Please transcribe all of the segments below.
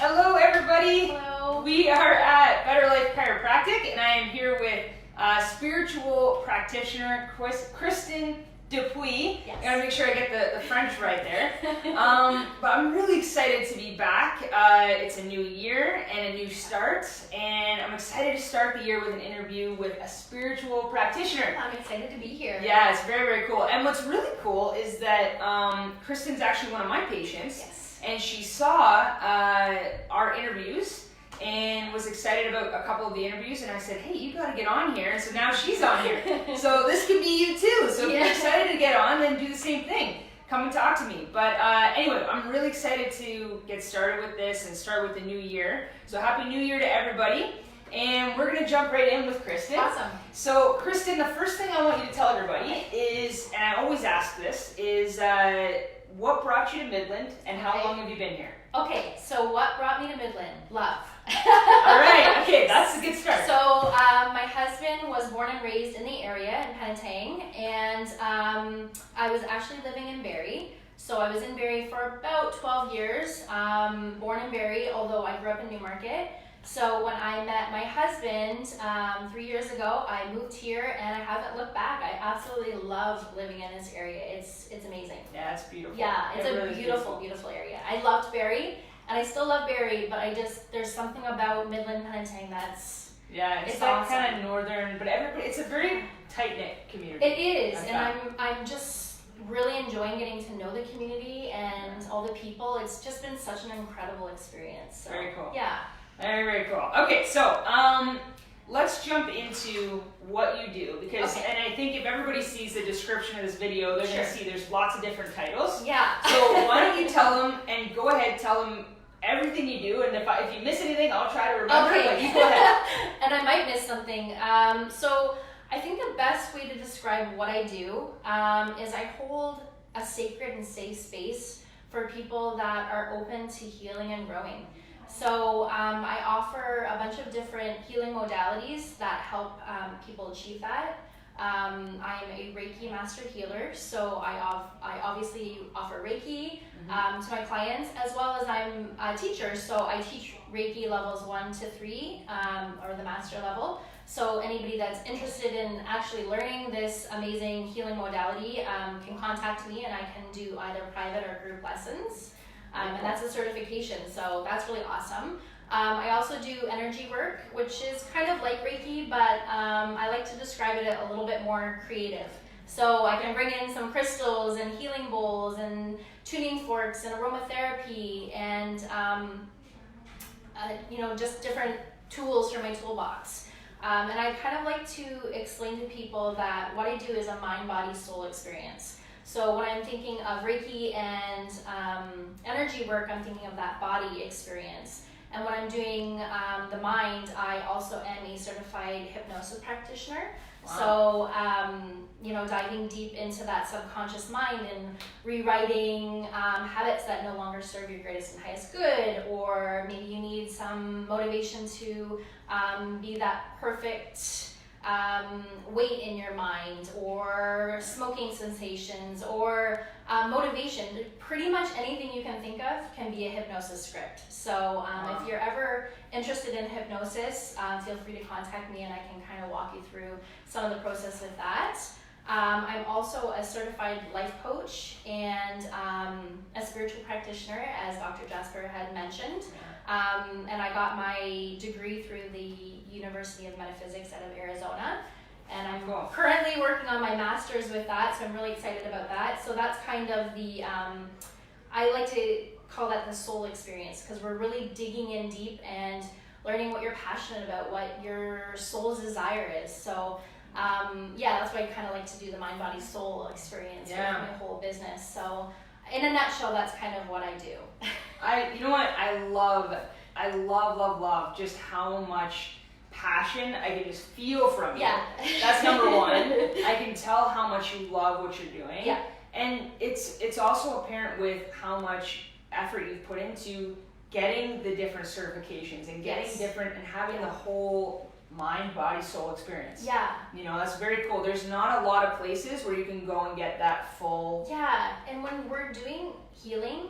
Hello, everybody. Hello. We are at Better Life Chiropractic, and I am here with spiritual practitioner Kristen Dupuis. Yes. I gotta make sure I get the French right there. But I'm really excited to be back. It's a new year and a new start, and I'm excited to start the year with an interview with a spiritual practitioner. I'm excited to be here. Yeah, it's very, very cool. And what's really cool is that Kristen's actually one of my patients. Yes. And she saw our interviews and was excited about a couple of the interviews, and I said, hey, you gotta get on here. So now she's on here. So this could be you too. So if you're excited to get on, then do the same thing. Come and talk to me. But anyway, I'm really excited to get started with this and start with the new year. So happy new year to everybody. And we're gonna jump right in with Kristen. Awesome. So Kristen, the first thing I want you to tell everybody is, and I always ask this, is what brought you to Midland and how long have you been here? Okay, so what brought me to Midland? Love. All right, okay, that's a good start. So my husband was born and raised in the area in Penetang, and I was actually living in Barrie. So I was in Barrie for about 12 years, born in Barrie, although I grew up in Newmarket. So when I met my husband 3 years ago, I moved here and I haven't looked back. I absolutely love living in this area. It's amazing. Yeah, it's beautiful. Yeah, it's a really beautiful, beautiful area. I loved Barrie, and I still love Barrie, but there's something about Midland Penetang that's it's that awesome. kind of northern, but everybody, it's a very tight-knit community. It is, and I'm just really enjoying getting to know the community and all the people. It's just been such an incredible experience. So, very cool. Yeah. Very, very cool. Okay, so let's jump into what you do, because, and I think if everybody sees the description of this video, they're going to see there's lots of different titles. Yeah. So why don't you tell them, and go ahead, tell them everything you do, and if you miss anything, I'll try to remember it, but you go ahead. And I might miss something. So I think the best way to describe what I do is I hold a sacred and safe space for people that are open to healing and growing. So I offer a bunch of different healing modalities that help people achieve that. I'm a Reiki master healer, so I obviously offer Reiki to my clients, as well as I'm a teacher, so I teach Reiki levels 1 to 3, or the master level. So anybody that's interested in actually learning this amazing healing modality can contact me, and I can do either private or group lessons. And that's a certification, so that's really awesome. I also do energy work, which is kind of like Reiki, but I like to describe it a little bit more creative. So I can bring in some crystals and healing bowls and tuning forks and aromatherapy and just different tools from my toolbox. And I kind of like to explain to people that what I do is a mind, body, soul experience. So when I'm thinking of Reiki and energy work, I'm thinking of that body experience. And when I'm doing the mind, I also am a certified hypnosis practitioner. Wow. So, diving deep into that subconscious mind and rewriting habits that no longer serve your greatest and highest good, or maybe you need some motivation to be that perfect weight in your mind, or smoking sensations, or motivation. Pretty much anything you can think of can be a hypnosis script. So if you're ever interested in hypnosis, feel free to contact me and I can kind of walk you through some of the process with that. I'm also a certified life coach and a spiritual practitioner, as Dr. Jasper had mentioned. And I got my degree through the University of Metaphysics out of Arizona. And I'm currently working on my master's with that, so I'm really excited about that. So that's kind of the, I like to call that the soul experience, because we're really digging in deep and learning what you're passionate about, what your soul's desire is. So that's why I kind of like to do the mind, body, soul experience with my whole business. So in a nutshell, that's kind of what I do. You know what? I love just how much passion I can just feel from you. Yeah. That's number one. I can tell how much you love what you're doing. Yeah. And it's also apparent with how much effort you've put into getting the different certifications and getting different and having the whole mind, body, soul experience. Yeah. That's very cool. There's not a lot of places where you can go and get that full. Yeah. And when we're doing healing,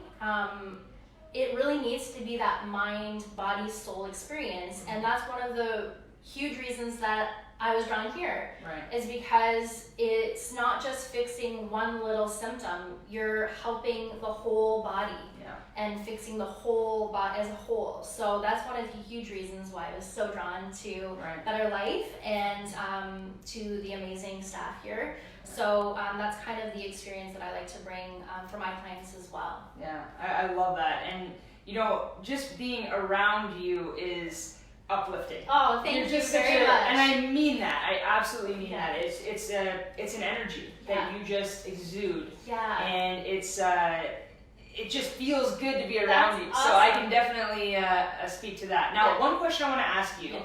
it really needs to be that mind, body, soul experience. And that's one of the huge reasons that I was drawn here. Right. Is because it's not just fixing one little symptom, you're helping the whole body. Yeah. And fixing the whole body as a whole. So that's one of the huge reasons why I was so drawn to Better Life and to the amazing staff here. So that's kind of the experience that I like to bring for my clients as well. Yeah, I love that. And, you know, just being around you is uplifting. Oh, thank you very much. And I mean that. I absolutely mean that. It's an energy that you just exude. Yeah. And it just feels good to be around you. Awesome. So I can definitely speak to that. Now, one question I want to ask you.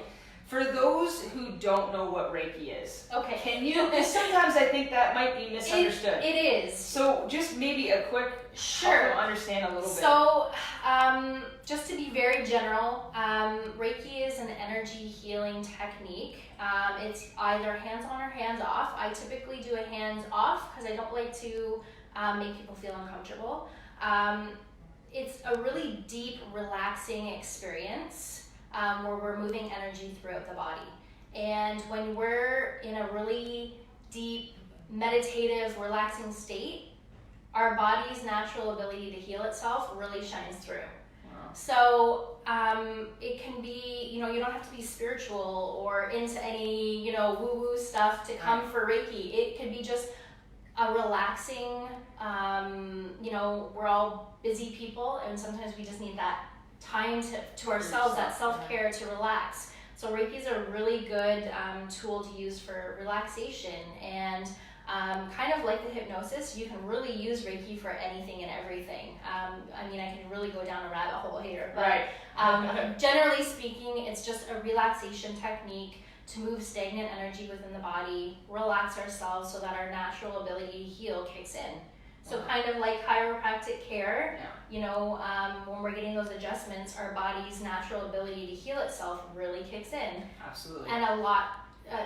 For those who don't know what Reiki is, okay, can you, because sometimes I think that might be misunderstood. It is. So just maybe a quick, help them understand a little bit. So just to be very general, Reiki is an energy healing technique. It's either hands-on or hands-off. I typically do a hands-off because I don't like to make people feel uncomfortable. It's a really deep, relaxing experience. Where we're moving energy throughout the body. And when we're in a really deep, meditative, relaxing state, our body's natural ability to heal itself really shines through. Wow. So it can be, you don't have to be spiritual or into any, woo-woo stuff to come for Reiki. It could be just a relaxing, we're all busy people and sometimes we just need that time to ourselves, that self-care to relax. So Reiki is a really good tool to use for relaxation and kind of like the hypnosis, you can really use Reiki for anything and everything. I can really go down a rabbit hole here, but generally speaking, it's just a relaxation technique to move stagnant energy within the body, relax ourselves so that our natural ability to heal kicks in. So kind of like chiropractic care, when we're getting those adjustments, our body's natural ability to heal itself really kicks in. Absolutely. And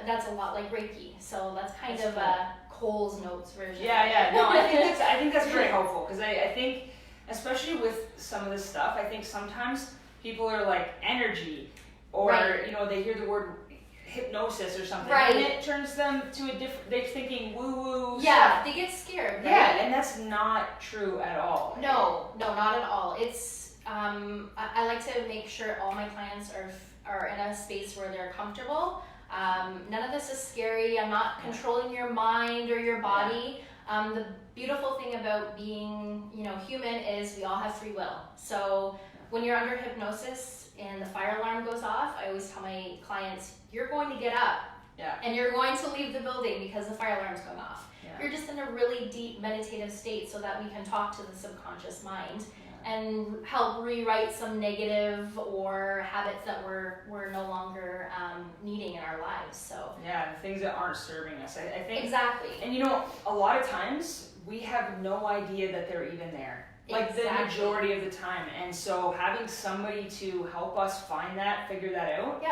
that's a lot like Reiki. So that's kind of cool. A Cole's Notes version. Yeah. No, I think that's very helpful because I think, especially with some of this stuff, I think sometimes people are like energy or, they hear the word hypnosis or something, and it turns them to a different, they're thinking woo-woo stuff. They get scared, Yeah, and that's not true at all. No, not at all. It's, I like to make sure all my clients are in a space where they're comfortable. None of this is scary. I'm not controlling your mind or your body. The beautiful thing about being, human is we all have free will. So when you're under hypnosis and the fire alarm goes off, I always tell my clients, you're going to get up and you're going to leave the building because the fire alarm's going off. You're just in a really deep meditative state so that we can talk to the subconscious mind and help rewrite some negative or habits that we're no longer needing in our lives. So the things that aren't serving us. I think exactly. And a lot of times we have no idea that they're even there. Like the majority of the time. And so having somebody to help us find that, figure that out.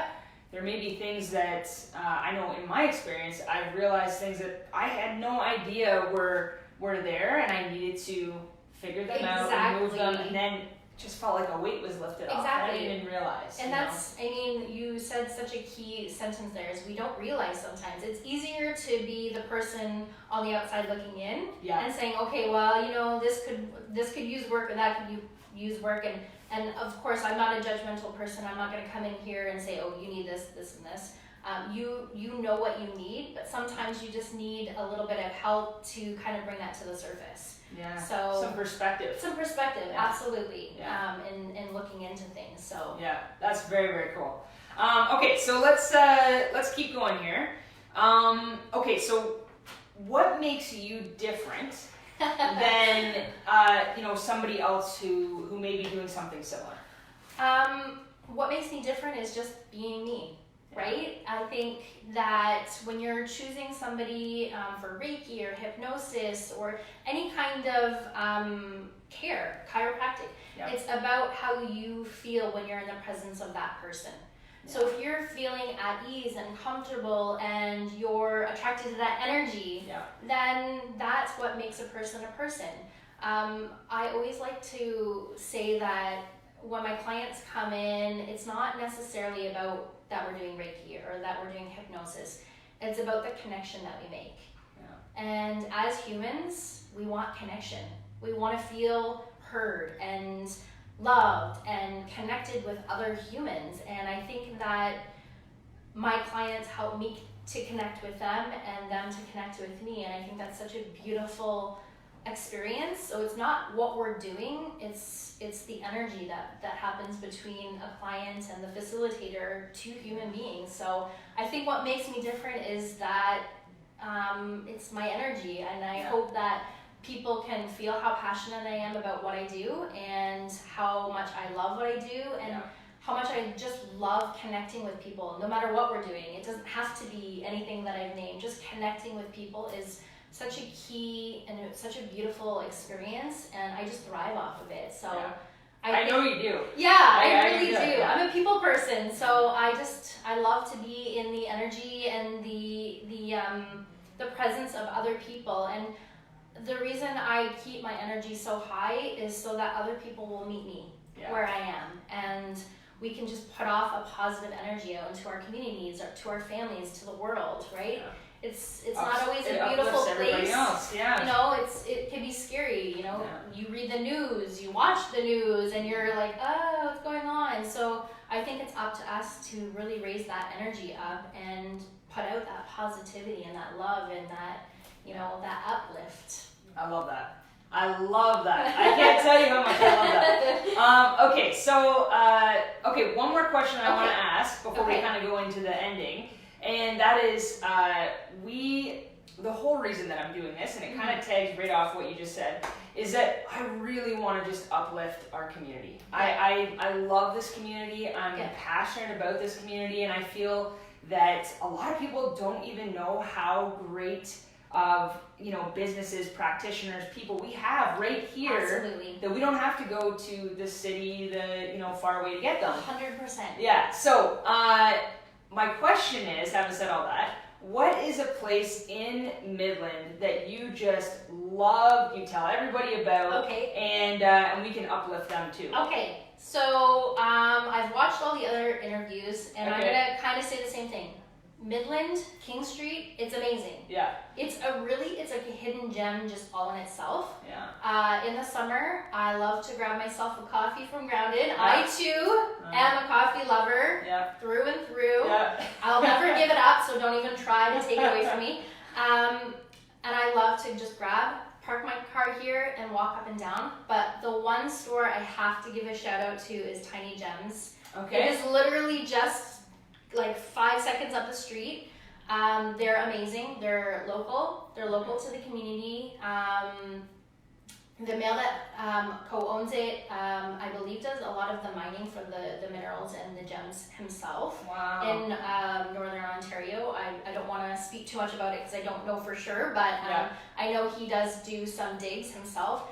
There may be things that I know in my experience, I've realized things that I had no idea were there, and I needed to figure them out and move them, and then just felt like a weight was lifted off. I didn't even realize. And that's, you said such a key sentence there, is we don't realize sometimes. It's easier to be the person on the outside looking in and saying, okay, well, this could use work, or that could use work, and of course, I'm not a judgmental person. I'm not going to come in here and say, oh, you need this, this, and this. You know what you need, but sometimes you just need a little bit of help to kind of bring that to the surface. So some perspective. Absolutely. In looking into things. So that's very, very cool. Okay, so let's keep going here. Okay, so what makes you different than somebody else who may be doing something similar? What makes me different is just being me. Right? I think that when you're choosing somebody for Reiki or hypnosis or any kind of care, chiropractic, it's about how you feel when you're in the presence of that person. So if you're feeling at ease and comfortable and you're attracted to that energy, then that's what makes a person a person. I always like to say that when my clients come in, it's not necessarily about that we're doing Reiki or that we're doing hypnosis. It's about the connection that we make. Yeah. And as humans, we want connection. We want to feel heard and loved and connected with other humans. And I think that my clients help me to connect with them and them to connect with me. And I think that's such a beautiful experience. So it's not what we're doing, it's the energy that happens between a client and the facilitator, two human beings. So I think what makes me different is that it's my energy, and I hope that people can feel how passionate I am about what I do and how much I love what I do, and how much I just love connecting with people no matter what we're doing. It doesn't have to be anything that I've named. Just connecting with people is such a key and it's such a beautiful experience, and I just thrive off of it. So I know you do. Yeah, I really do. Yeah. I'm a people person, so I love to be in the energy and the presence of other people. And the reason I keep my energy so high is so that other people will meet me where I am, and we can just put off a positive energy out into our communities, or to our families, to the world, right? Yeah. It's not always a beautiful place. Else. Yeah. You know, it can be scary. You know, you read the news, you watch the news, and you're like, oh, what's going on? So I think it's up to us to really raise that energy up and put out that positivity and that love and that, you know, that uplift. I love that. I love that. I can't tell you how much I love that. Okay, so one more question I want to ask before we kind of go into the ending. And that is, the whole reason that I'm doing this, and it kind of tags right off what you just said, is that I really want to just uplift our community. I love this community. I'm passionate about this community, and I feel that a lot of people don't even know how great of, you know, businesses, practitioners, people we have right here. Absolutely. That we don't have to go to the city, far away to get them. 100%. Yeah. So, my question is, having said all that, what is a place in Midland that you just love, you tell everybody about, and we can uplift them too? Okay, so I've watched all the other interviews, and I'm going to kind of say the same thing. Midland, King Street, it's amazing. Yeah. It's like a hidden gem just all in itself. Yeah. In the summer, I love to grab myself a coffee from Grounded. I too am a coffee lover through and through. Yeah. I'll never give it up, so don't even try to take it away from me. And I love to just park my car here and walk up and down. But the one store I have to give a shout out to is Tiny Gems. Okay. It is literally just like 5 seconds up the street. They're amazing. They're local to the community. The male that co-owns it, I believe, does a lot of the mining for the minerals and the gems himself. Wow. In Northern Ontario. I don't want to speak too much about it because I don't know for sure, but I know he does do some digs himself.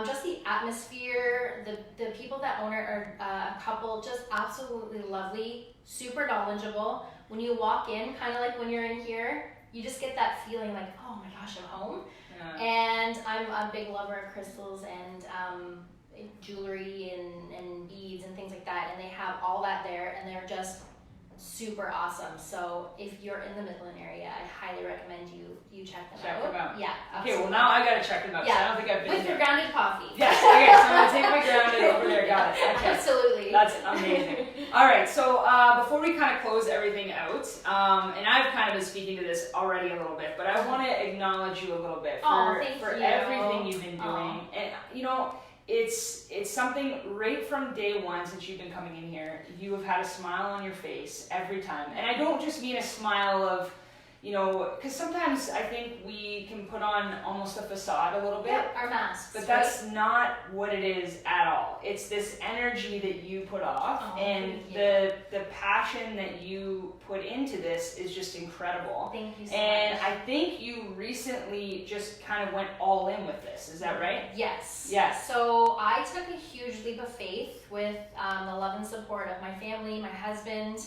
Just the atmosphere, the people that own it are a couple just absolutely lovely, super knowledgeable. When you walk in, kind of like when you're in here, you just get that feeling like, oh my gosh, I'm home. Yeah. And I'm a big lover of crystals and jewelry and beads and things like that, and they have all that there, and they're just super awesome. So if you're in the Midland area, I highly recommend you check them out. Yeah. Absolutely. Okay, well now I gotta check them out. Yeah. I don't think I've been with your Grounded coffee. Yes. Okay, so I'm gonna take my Grounded over there. Got it. Okay. Absolutely. That's amazing. All right. So before we kind of close everything out, and I've kind of been speaking to this already a little bit, but I want to acknowledge you a little bit for everything you've been doing, and you know. It's something right from day one since you've been coming in here. You have had a smile on your face every time. And I don't just mean a smile of, you know, because sometimes I think we can put on almost a facade a little bit. Yeah, our masks. But that's not what it is at all. It's this energy that you put off, and the passion that you put into this is just incredible. Thank you so and much. I think you recently just kind of went all in with this. Is that right? Yes. Yes. So I took a huge leap of faith with the love and support of my family, my husband.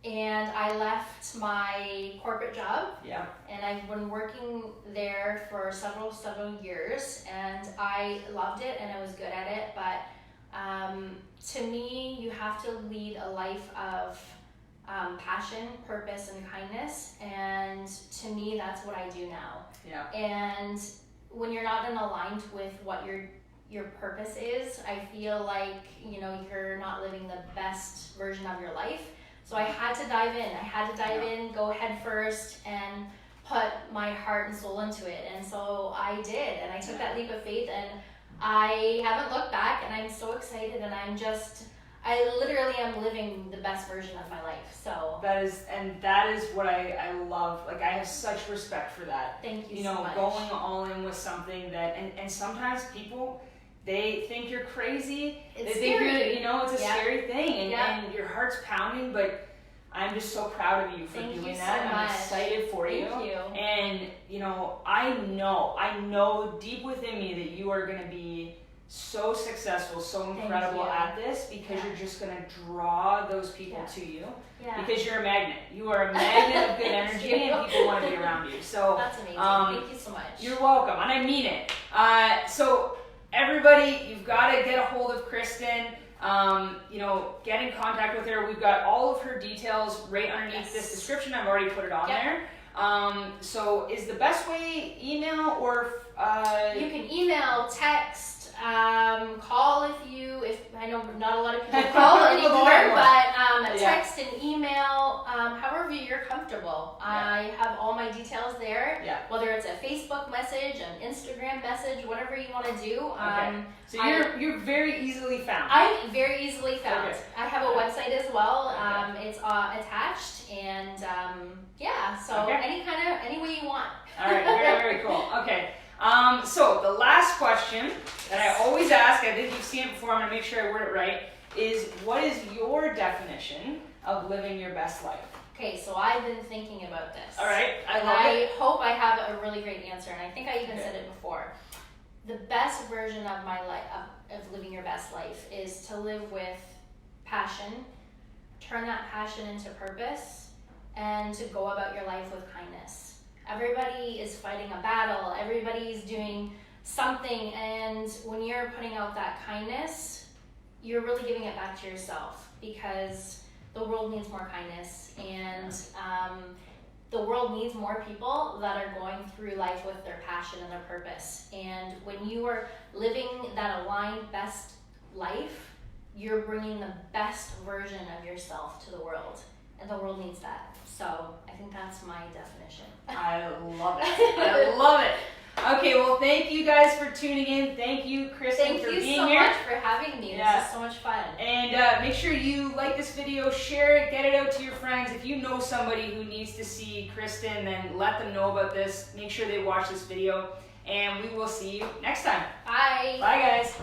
and I left my corporate job. Yeah. And I've been working there for several years, and I loved it and I was good at it. But to me, you have to lead a life of passion, purpose, and kindness. And to me, that's what I do now. Yeah. And when you're not aligned with what your purpose is, I feel like, you know, you're not living the best version of your life. So I had to dive in. I had to dive in, go head first, and put my heart and soul into it. And so I did, and I took that leap of faith, and I haven't looked back, and I'm so excited, and I literally am living the best version of my life. So that is what I love. Like, I have such respect for that. Thank you, you so know, much. going all in with something that, and sometimes people, they think you're crazy. It's they think scary. you know, it's a scary thing, and, and your heart's pounding, but I'm just so proud of you for Thank doing you that. so I'm much. excited for you. Thank you. And, you know, I know deep within me that you are going to be so successful, so incredible at this, because you're just going to draw those people to you. Yeah. Because you're a magnet. You are a magnet of good energy, and people want to be around you. So that's amazing. Thank you so much. You're welcome, and I mean it. So everybody, you've got to get a hold of Kristen. You know, get in contact with her. We've got all of her details right underneath this description. I've already put it on there. So is the best way email or you can email, text, call if I know not a lot of people call anymore, but text and email, however you're comfortable. I have all my details there. Whether it's a Facebook message, an Instagram message, whatever you want to do. So you're very easily found. I'm very easily found. I have a website as well. It's attached, and so any way you want. All right, very, very cool. Okay. So the last question that I always ask, I think you've seen it before, I'm going to make sure I word it right, is what is your definition of living your best life? Okay, so I've been thinking about this. All right, I hope I have a really great answer, and I think I even said it before. The best version of my life, of living your best life, is to live with passion, turn that passion into purpose, and to go about your life with kindness. Everybody is fighting a battle, everybody's doing something, and when you're putting out that kindness, you're really giving it back to yourself, because the world needs more kindness, and the world needs more people that are going through life with their passion and their purpose. And when you are living that aligned best life, you're bringing the best version of yourself to the world, and the world needs that. So I think that's my definition. I love it. I love it. Okay, well, thank you guys for tuning in. Thank you, Kristen, for being here. Thank you so much for having me. This is so much fun. And make sure you like this video, share it, get it out to your friends. If you know somebody who needs to see Kristen, then let them know about this. Make sure they watch this video, and we will see you next time. Bye. Bye, guys.